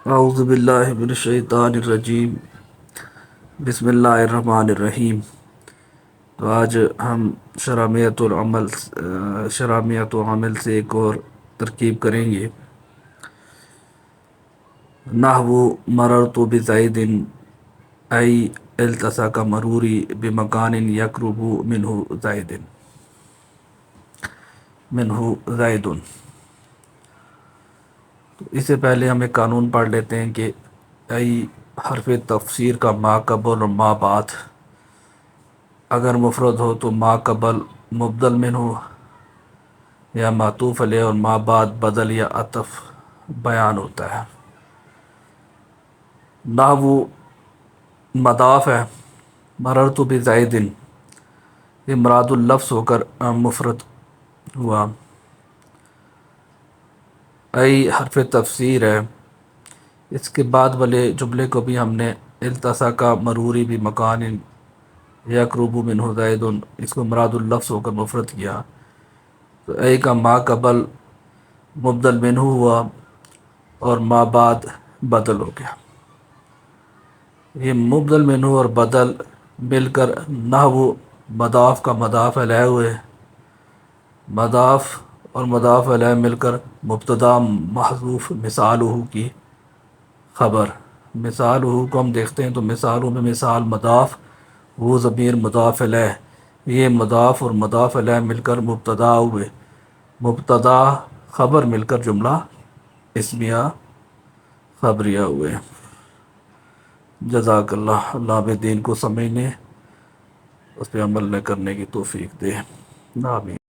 اعوذ باللہ من الشیطان الرجیم، بسم اللہ الرحمن الرحیم۔ تو آج ہم شرامیت و عمل سے ایک اور ترکیب کریں گے۔ نحو مررت بزید ای التصق مروری بمکان یقرب منہ زید۔ تو اس سے پہلے ہم ایک قانون پڑھ لیتے ہیں کہ ای حرف تفسیر کا ما قبل اور ما بعد اگر مفرد ہو تو ما قبل مبدل منہ یا معطوف علیہ، اور ما بعد بدل یا عطف بیان ہوتا ہے۔ نحو مضاف ہے، مررت بزید یہ مراد اللفظ ہو کر مفرد ہوا۔ ای حرف تفسیر ہے، اس کے بعد والے جملے کو بھی ہم نے التصق مروری بھی مکان یقرب منہ زید اس کو مراد اللفظ ہو کر مفرد کیا۔ تو ای کا ما قبل مبدل منہ ہوا اور ما بعد بدل ہو گیا۔ یہ مبدل منہ اور بدل مل کر نحو مضاف کا مضاف علیہ ہوئے، مضاف اور مضاف علیہ مل کر مبتدا محذوف مثالہ کی خبر۔ مثالہ کو ہم دیکھتے ہیں تو مثالہ میں مثال مضاف، وہ ضمیر مضاف علیہ، یہ مضاف اور مضاف علیہ مل کر مبتدا ہوئے، مبتدا خبر مل کر جملہ اسمیہ خبریہ ہوئے۔ جزاک اللہ، اللہ ہمیں دین کو سمجھنے اس پہ عمل نہ کرنے کی توفیق دے، آمین۔